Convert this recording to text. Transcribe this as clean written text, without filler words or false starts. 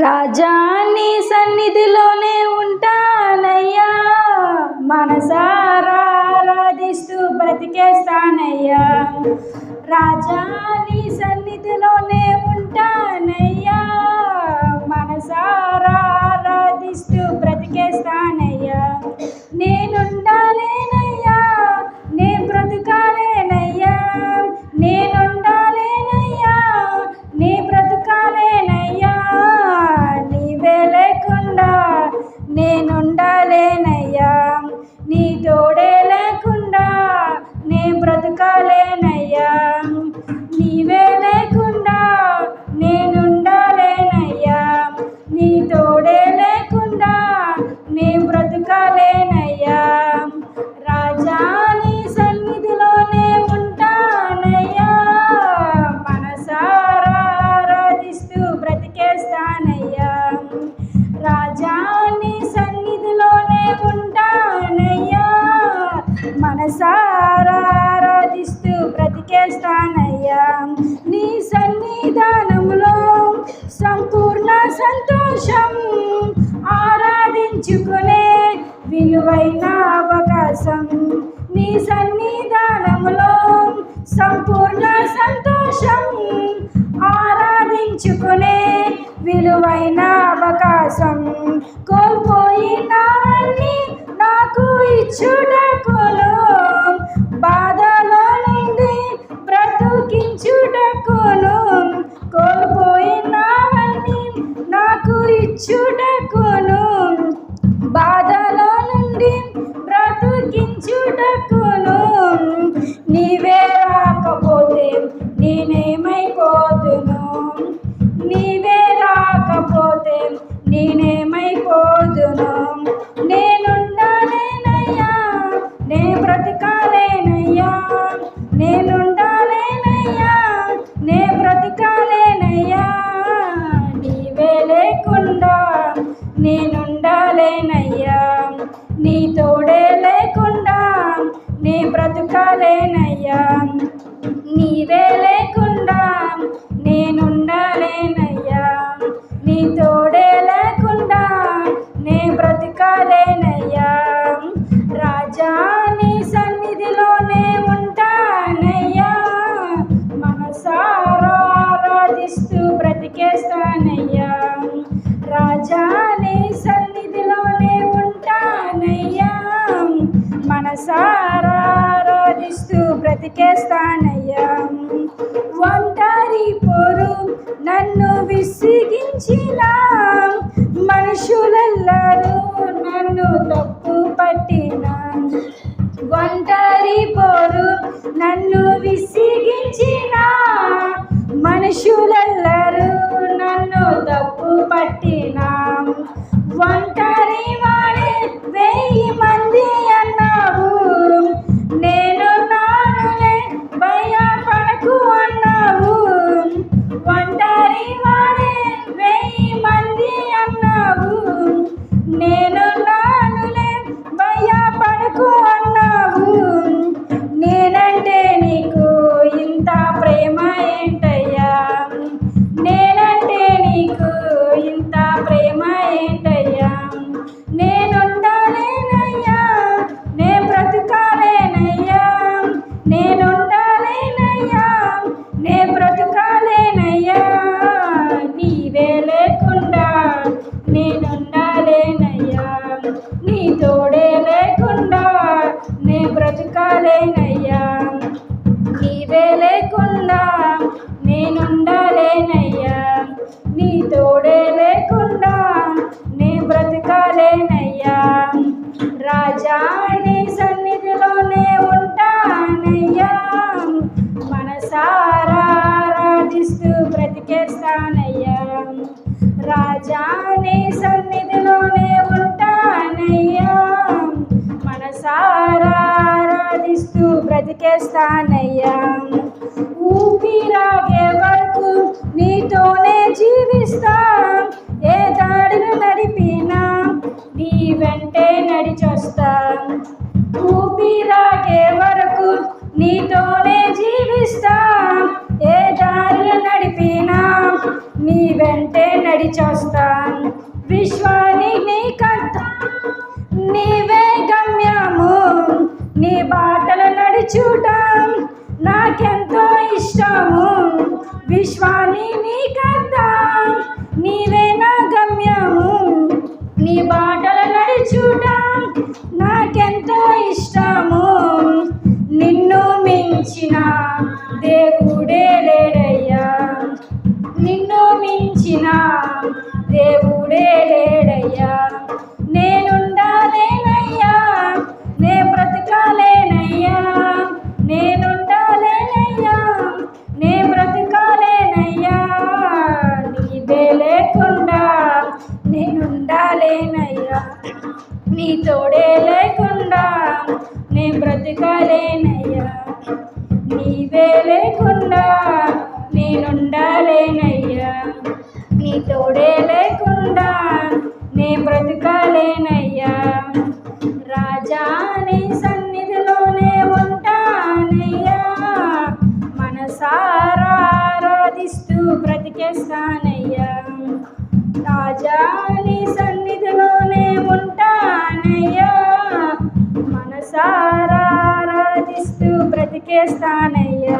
రాజా నీ సన్నిధిలోనే ఉంటానయ్యా, మనసారా ఆరాధిస్తూ బ్రతికేస్తానయ్యా. రాజా నీ సన్నిధిలోనే ఉంటానయ్యా, మనసారా ఆరాధిస్తూ బ్రతికేస్తానయ్యా. నేనుండాలేనయ్యా, నే బ్రతుకాలేనయ్యా, నేనుండాలేనయ్యా, నీ బ్రతుకాలేనయ్యా. నీవే లేకుండా నేనుండాలేనయ్యా, నీ తోడే లేకుండా నే బ్రతుకాలేనయ్యా. నీవే లేకుండా నేనుండాలేనయ్యా, నీ తోడే లేకుండా నే బ్రతుకాలేనయ్యా. రాజా నీ సన్నిధిలోనే ఉంటానయ్యా, మనసారా ఆరాధిస్తూ బ్రతికేస్తానయ్యా. రాజా నీ సన్నిధిలోనే ఉంటానయ్యా, మనసారా ఆరాధిస్తూ బ్రతికేస్తానయ్యా. నీ సన్నిధానములో సంపూర్ణ సంతోషం, ఆరాధించుకునే విలువైన అవకాశం. నీ సన్నిధానములో సంపూర్ణ సంతోషం, ఆరాధించుకునే విలువైన అవకాశం. కోల్పోయినవన్నీ నాకు ఇచ్చుటకును, బాధలో నుండి బ్రతుకించుటకును. కోల్పోయినవన్నీ నాకు ఇచ్చుటకును, బాధలో నుండి బ్రతుకించుటకును. నీవే రాకపోతే నేనేమైపోదును, నీవే రాకపోతే నేనేమైపోదును. నేనుండాలేనయ్యా, నే బ్రతకాలేనయ్యా, నేనుండాలేనయ్యా, నే బ్రతకాలేనయ్యా. నీవే లేకుండా నేనుండాలేనయ్యా, నీ తోడే లేకుండా నే బ్రతకాలేనయ్యా. నీవే లేకుండా నేనుండాలేనయ్యా, నీ తోడే లేకుండా నే బ్రతకాలేనయ్యా. రాజా నీ సన్నిధిలోనే ఉంటానయ్యా, మనసారా ఆరాధిస్తూ బ్రతికేస్తానయ్యా. రాజా నీ సన్నిధిలోనే ఉంటానయ్యా, మనసారా ఆరాధిస్తూ బ్రతికేస్తానయ్యా. ఒంటరి పోరు నన్ను విసిగించిన మనుషులెల్లరూ నన్ను తప్పు పట్టిన, ఒంటరి పోరు నన్ను విసిగించిన మనుషులెల్లరూ నన్ను తప్పు పట్టిన. ఒంటరి వాడే 1000 మంది అన్నావు, నేను నానులే భయపడకు అన్నావు. ఒంటరి వాడే 1000 మంది అన్నావు, నేను నానులే భయపడకు అన్నావు. నేనంటే నీకు ఇంత ప్రేమ ఏంటయ్యా, నేనంటే నీకు ఇంత ప్రేమ ఏంటయ్యా. నేనుండాలేనయ్యా, నే బ్రతుకాలేనయ్యా, నేనుండాలేనయ్యా, నే బ్రతుకాలేనయ్యా. నీవే లేకుండా నేనుండాలేనయ్యా, నీ తోడే లేకుండా నే బ్రతుకాలేనయ్యా. నీవే లేకుండా నేనుండాలేనయ్యా, నీ తోడే లేకుండా నే బ్రతకాలేనయ్యా. రాజా నీ సన్నిధిలోనే ఉంటానయ్యా, మనసారా ఆరాధిస్తూ బ్రతికేస్తానయ్యా. రాజా నీ సన్నిధిలోనే ఉంటానయ్యా, మనసారా ఆరాధిస్తూ బ్రతికేస్తానయ్యా. ఊపిరాగే వరకు నీతోనే జీవిస్తా, ఏ దారిని నడిపినా నీ వెంటే నడిచొస్తా. ఊపిరాగే వరకు నీతోనే జీవిస్తా, ఏ దారిని నడిపినా నీ వెంటే నడిచొస్తా. విశ్వాని నీకంత నీవే గమ్యము, నీ బాటలు నడుచుట నాకెంతో ఇష్టము. విశ్వాని నీకంత నీవే నా గమ్యము, నీ బాటలు నడుచుట నాకెంతో ఇష్టము. నిన్ను మించిన దేవుడే లేడయ్యా, నిన్ను మించిన దేవుడే లేడయ్యా. నేనుండాలేనయ్యా, నే బ్రతకాలేనయ్యా, నేనుండాలేనయ్యా, నే బ్రతకాలేనయ్యా. నీవే లేకుండా నేనుండాలేనయ్యా, నీ తోడే లేకుండా నే బ్రతకాలేనయ్యా. నీవే లేకుండా నేనుండాలేనయ్యా, నీ తోడే లేకుండా నే బ్రతకాలేనయ్యా. రాజా నీ సన్నిధిలోనే ఉంటానయ్యా, మనసారా ఆరాధిస్తూ బ్రతికేస్తానయ్యా. రాజా నీ సన్నిధిలోనే ఉంటానయ్యా, మనసారా ఆరాధిస్తూ బ్రతికేస్తానయ్యా.